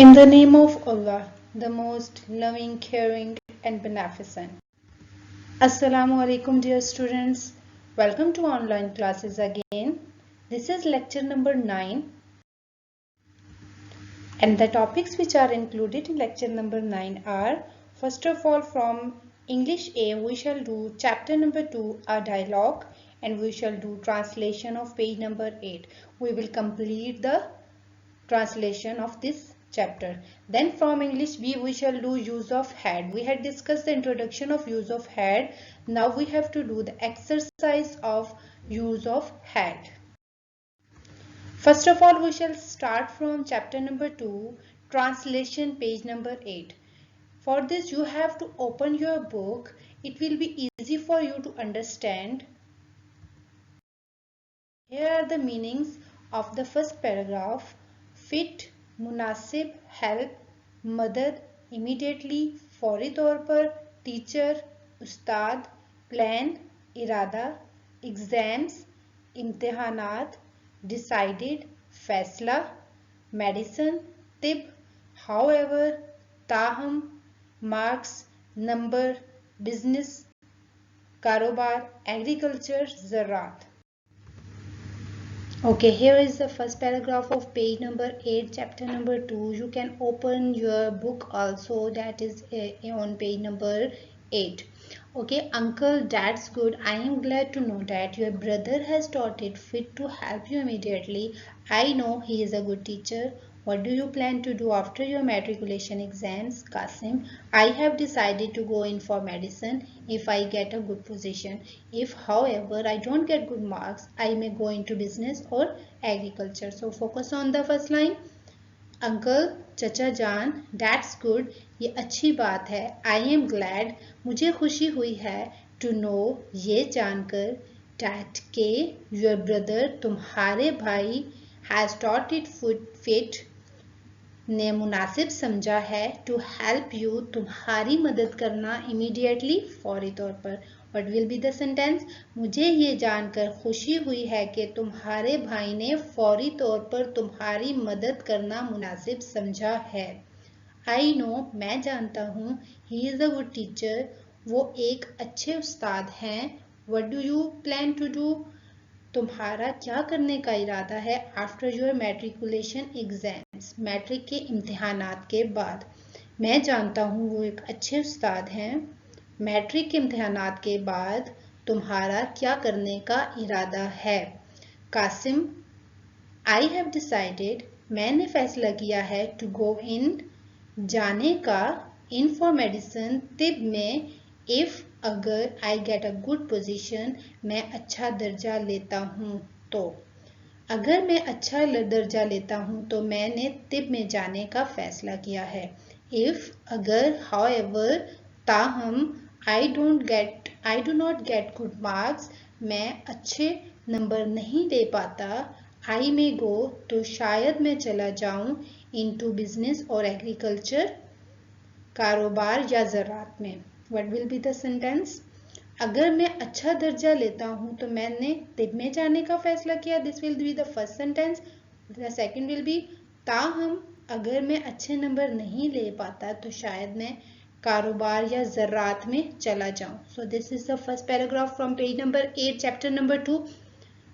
In the name of Allah, the most loving, caring and beneficent. Assalamu alaikum dear students. Welcome to online classes again. This is lecture number 9 and the topics which are included in lecture number 9 are, first of all, from English A we shall do chapter number 2 a dialogue, and we shall do translation of page number 8. We will complete the translation of this chapter. Then from English B we shall do use of had. We had discussed the introduction of use of had. Now we have to do the exercise of use of had. First of all, we shall start from chapter number 2, translation, page number 8. For this you have to open your book. It will be easy for you to understand. Here are the meanings of the first paragraph. Fit, मुनासिब, help, मदद, immediately, फौरी तौर पर, teacher, उस्ताद, plan, इरादा, exams, इम्तिहानात, decided, फैसला, medicine, तिब, however, ताहम, marks, number, business, कारोबार, agriculture, ज़रात. Okay, here is the first paragraph of page number 8, chapter number 2. You can open your book also, that is on page number 8. Okay, uncle, that's good. I am glad to know that your brother has taught it fit to help you immediately. I know he is a good teacher. What do you plan to do after your matriculation exams, Qasim? I have decided to go in for medicine if I get a good position. If, however, I don't get good marks, I may go into business or agriculture. So focus on the first line. Uncle, चचा जान, that's good, ये अच्छी बात है. I am glad, मुझे खुशी हुई है. टू नो, ये जानकर. डैट के, योर ब्रदर, तुम्हारे भाई. हैज टॉट इट फिट, ने मुनासिब समझा है. टू हेल्प यू, तुम्हारी मदद करना. इमीडिएटली, फौरी तौर पर. What will be the sentence? मुझे ये जानकर खुशी हुई है कि तुम्हारे भाई ने फौरी तौर पर तुम्हारी मदद करना मुनासिब समझा है. I know, मैं जानता हूँ. He is a good teacher, वो एक अच्छे उस्ताद हैं. What do you plan to do? तुम्हारा क्या करने का इरादा है? After your matriculation exams, matric के इम्तिहानात के बाद. मैं जानता हूँ वो एक अच्छे उस्ताद हैं. मैट्रिक के इम्तिहानात के बाद तुम्हारा क्या करने का इरादा है? कासिम, आई हैव डिसाइडेड, मैंने फैसला किया है. टू गो इन, जाने का. इन फॉर मेडिसिन, तिब में. इफ, अगर. I get a good position, मैं अच्छा दर्जा लेता हूँ तो. अगर मैं अच्छा दर्जा लेता हूँ तो मैंने तिब में जाने का फैसला किया है. इफ, अगर. हाउएवर, ताहम. I do not get good marks, मैं अच्छे नंबर नहीं ले पाता. आई मे गो, तो शायद मैं चला जाऊं. इनटू बिजनेस और एग्रीकल्चर, कारोबार या ज़रात में. What will be the sentence? अगर मैं अच्छा दर्जा लेता हूँ तो मैंने तिब में जाने का फैसला किया. This will be the first sentence. The second will be ताहम, अगर मैं अच्छे नंबर नहीं ले पाता तो शायद मैं कारोबार या ज़रात में चला जाऊं. So this is the first paragraph from page number 8, chapter number 2.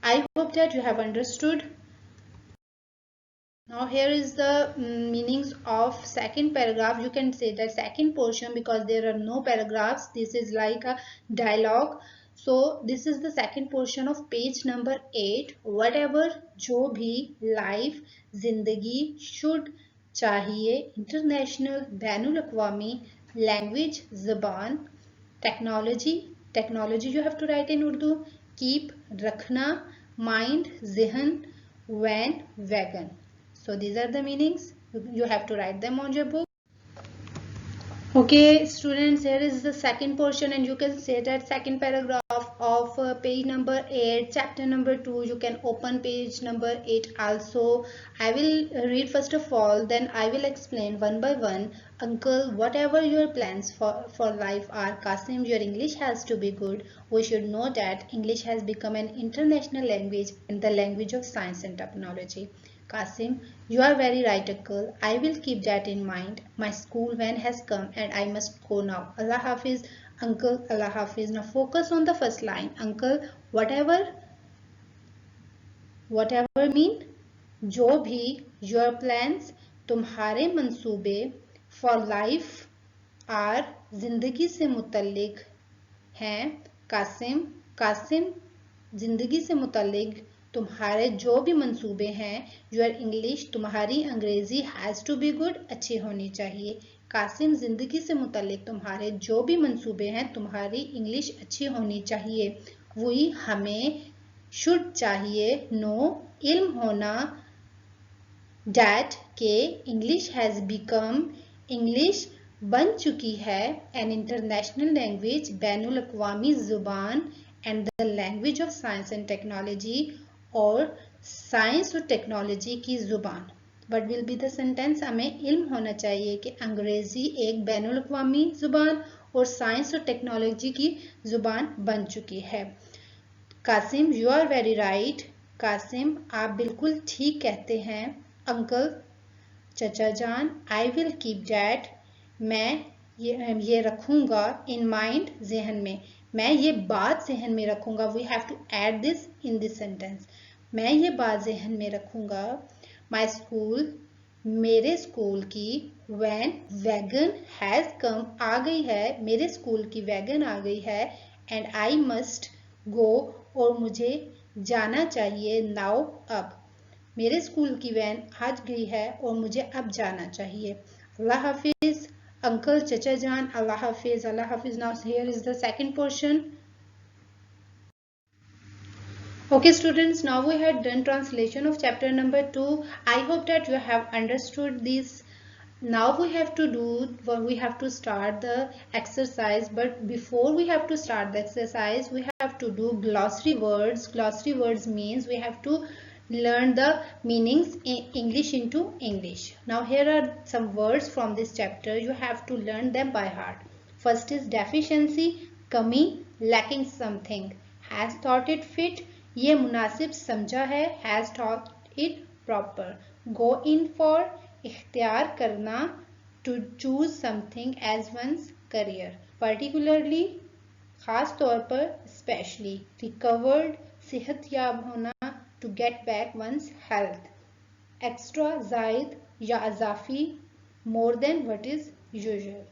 I hope that you have understood. Now here is the meanings of second paragraph. You can say that second portion because there are no paragraphs. This is like a dialogue. So this is the second portion of page number 8. Whatever, जो भी, life, जिंदगी, should, चाहिए, international, बैनुल अक़वामी, language, ज़बान, technology you have to write in Urdu, keep, रखना, mind, ज़हन, van, wagon. So these are the meanings. You have to write them on your book. Okay students, here is the second portion and you can say that second paragraph of page number 8, chapter number 2. You can open page number 8 also. I will read first of all, then I will explain one by one. Uncle, whatever your plans for life are, Qasim, your English has to be good. We should know that English has become an international language and the language of science and technology. Qasim, you are very right, uncle. I will keep that in mind. My school van has come and I must go now. Allah Hafiz, uncle. Allah Hafiz. Now focus on the first line. Uncle, whatever mean? जो भी, your plans, तुम्हारे मंसूबे, for life are, जिंदगी से मुतल्लिक हैं. कासिम, कासिम, जिंदगी से मुतल्लिक तुम्हारे जो भी मंसूबे हैं. योर इंग्लिश, तुम्हारी अंग्रेजी, हैज़ टू बी गुड, अच्छी होनी चाहिए. कासिम, जिंदगी से मुतल्लिक तुम्हारे जो भी मंसूबे हैं, तुम्हारी इंग्लिश अच्छी होनी चाहिए. वही, हमें, शुड चाहिए, नो, इल्म होना, डैट के, इंग्लिश हैज़ बिकम, इंग्लिश बन चुकी है, एन इंटरनेशनल लैंग्वेज, बैनुल अक़वामी ज़ुबान, and the language of science and technology, और साइंस और टेक्नोलॉजी की ज़ुबान. What will be the sentence? हमें इल्म होना चाहिए कि अंग्रेजी एक बैनुल अक़वामी ज़ुबान और साइंस और टेक्नोलॉजी की ज़ुबान बन चुकी है. Qasim, you are very right. Qasim, आप बिल्कुल ठीक कहते हैं. अंकल, चचा जान, आई विल कीप दैट, मैं ये रखूंगा, इन माइंड, जहन में, मैं ये बात जहन में रखूंगा. We have to add this in this sentence. मैं ये बात जहन में रखूंगा. माई स्कूल, मेरे स्कूल की, वैन, वैगन, हैज़ कम, आ गई है, मेरे स्कूल की वैगन आ गई है, एंड आई मस्ट गो, और मुझे जाना चाहिए, नाउ, अब. मेरे स्कूल की वैन आज गई है और मुझे अब जाना चाहिए. अल्लाह हाफिज. Uncle, Chacha Jan, Allah Hafiz, Allah Hafiz. Now here is the second portion. Okay students, now we had done translation of chapter number 2. I hope that you have understood this. Now we have to start the exercise, but before we have to start the exercise, we have to do glossary words. Glossary words means we have to learn the meanings in English into English. Now here are some words from this chapter. You have to learn them by heart. First is deficiency, कमी, lacking something. Has thought it fit, ये मुनासिब समझा है, has thought it proper. Go in for, इख्तियार करना, to choose something as one's career. Particularly, खास तौर पर, specially. Recovered, सेहतयाब होना, to get back one's health. Extra, जायद या अजाफी, more than what is usual.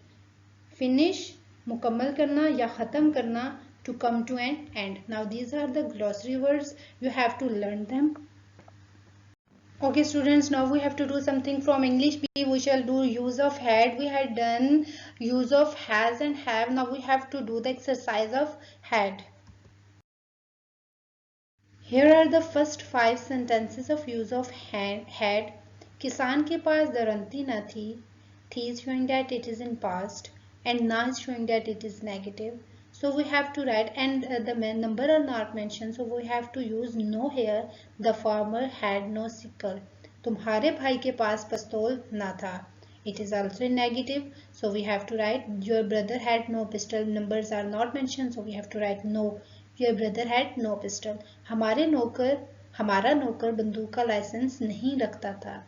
Finish, मुकम्मल करना या ख़त्म करना, to come to an end. Now these are the glossary words. You have to learn them. Okay students, now we have to do something from English. We shall do use of had. We had done use of has and have. Now we have to do the exercise of had. Here are the first 5 sentences of use of had. किसान के पास दरंती न थी. Thee is showing that it is in past, and na is showing that it is negative. So we have to write, and the number are not mentioned, so we have to use no here. The farmer had no sickle. तुम्हारे भाई के पास पिस्तौल ना था. It is also in negative, so we have to write your brother had no pistol. Numbers are not mentioned, so we have to write no. Your brother had no pistol. हमारा नौकर बंदूक का लाइसेंस नहीं रखता था.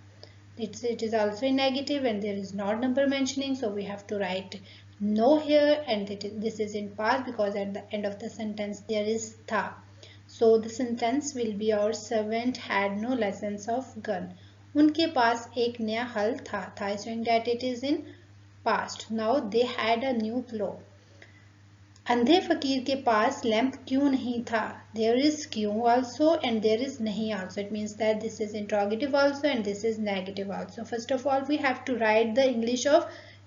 It is also in negative, and there is not number mentioning, so we have to write no here, and this is in past because at the end of the sentence there is tha. So the sentence will be our servant had no license of gun. उनके पास एक नया हल था. Tha is showing that it is in past. Now they had a new plow. अंधे फकीर के पास lamp क्यों नहीं था. There is क्यों also and there is नहीं also. It means that this is interrogative also and this is negative also. First of all, we have to write the English of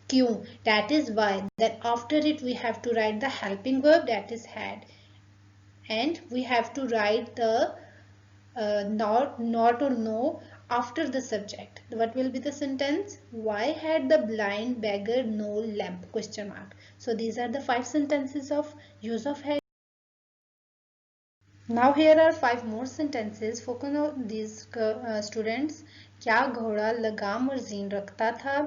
क्यों, that is why. Then after it we have to write the helping verb, that is had, and we have to write the not or no after the subject. What will be the sentence? Why had the blind beggar no lamp? Question mark. So these are the 5 sentences of use of had. Now here are 5 more sentences. Focus on these students. क्या घोड़ा लगाम और gene रखता था.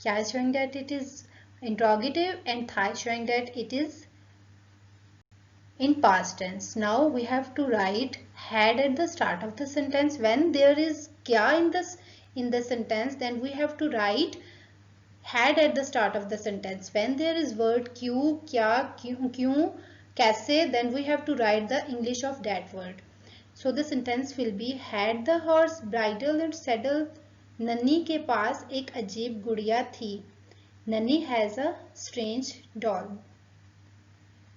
क्या is showing that it is interrogative, and tha is showing that it is in past tense. Now we have to write had at the start of the sentence. When there is kya in the sentence, then we have to write had at the start of the sentence. When there is word kyun, kya, kyun, kaise, then we have to write the English of that word. So the sentence will be had the horse bridle and saddle. नन्ही के पास एक अजीब गुड़िया थी. Nani has a strange doll.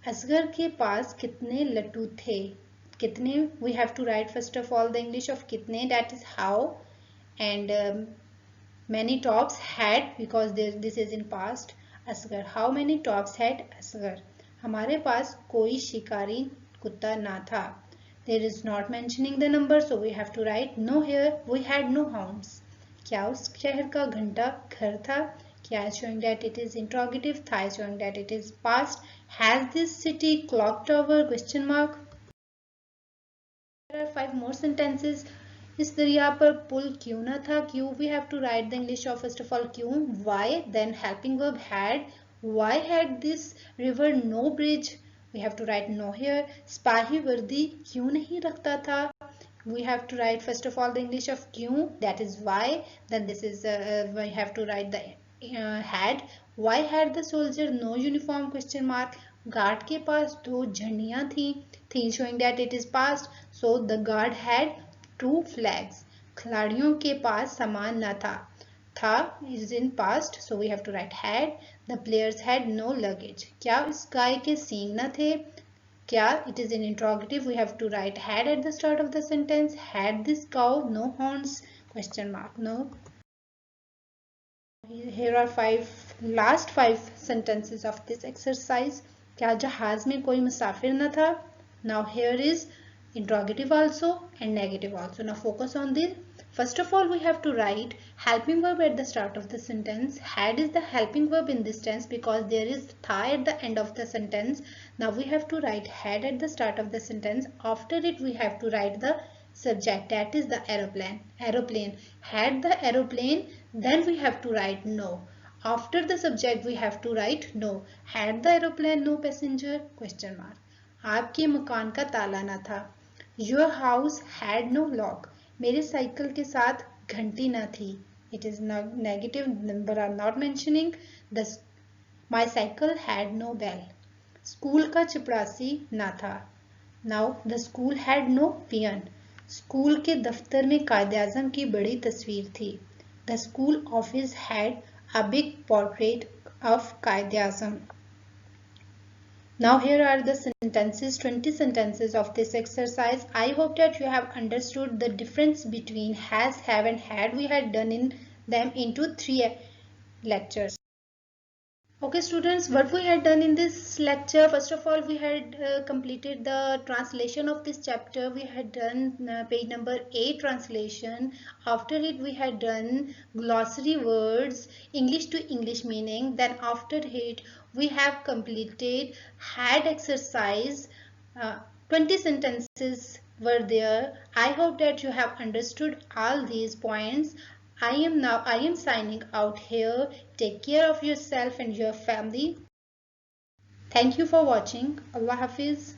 Asghar के पास कितने लट्टू थे. कितने we have to write first of all the English of कितने, that is how, and many tops had because this is in past. Asghar, how many tops had Asghar. हमारे पास कोई शिकारी कुत्ता ना था. There is not mentioning the number, so we have to write no here. We had no hounds. क्या उस शहर का घंटा घर था. क्या is showing that it is interrogative. था is showing that it is past. Has this city clock tower? Question mark. There are 5 more sentences. इस दरिया पर पुल क्यों ना था. क्यों we have to write the English of first of all क्यों. Why, then helping verb had. Why had this river no bridge? We have to write no here. सिपाही वर्दी क्यों नहीं रखता था. We have to write first of all the English of क्यों, that is why. Then this is we have to write the had. Why had the soldier no uniform? Question mark. Guard के पास 2 झंडियां थी showing that it is past, so the guard had 2 flags. खिलाड़ियों के पास सामान न था is in past, so we have to write had. The players had no luggage. क्या इस गाय के सींग न थे. क्या, it is in interrogative, we have to write had at the start of the sentence. Had this cow no horns? Question mark. No. Here are last 5 sentences of this exercise. क्या जहाज में कोई मुसाफिर न था. Now here is interrogative also and negative also. Now focus on this. First of all, we have to write helping verb at the start of the sentence. Had is the helping verb in this tense because there is tha at the end of the sentence. Now we have to write had at the start of the sentence. After it we have to write the subject, that is the aeroplane. Had the aeroplane, then we have to write no. After the subject we have to write no. Had the aeroplane no passenger? Question mark. आपके मकान का ताला ना था. Your house had no lock. मेरे cycle के साथ घंटी ना थी. It is negative, number are not mentioning. My cycle had no bell. School का चपरासी ना था. Now the school had no peon. School के दफ्तर में कायद-ए-आज़म की बड़ी तस्वीर थी. The school office had a big portrait of Quaid-e-Azam. Now here are the sentences, 20 sentences of this exercise. I hope that you have understood the difference between has, have and had. We had done in them into 3 lectures. Okay students, what we had done in this lecture, first of all we had completed the translation of this chapter. We had done page number 8 translation. After it we had done glossary words, English to English meaning. Then after it we have completed had exercise. 20 sentences were there. I hope that you have understood all these points. I am signing out here. Take care of yourself and your family. Thank you for watching. Allah Hafiz.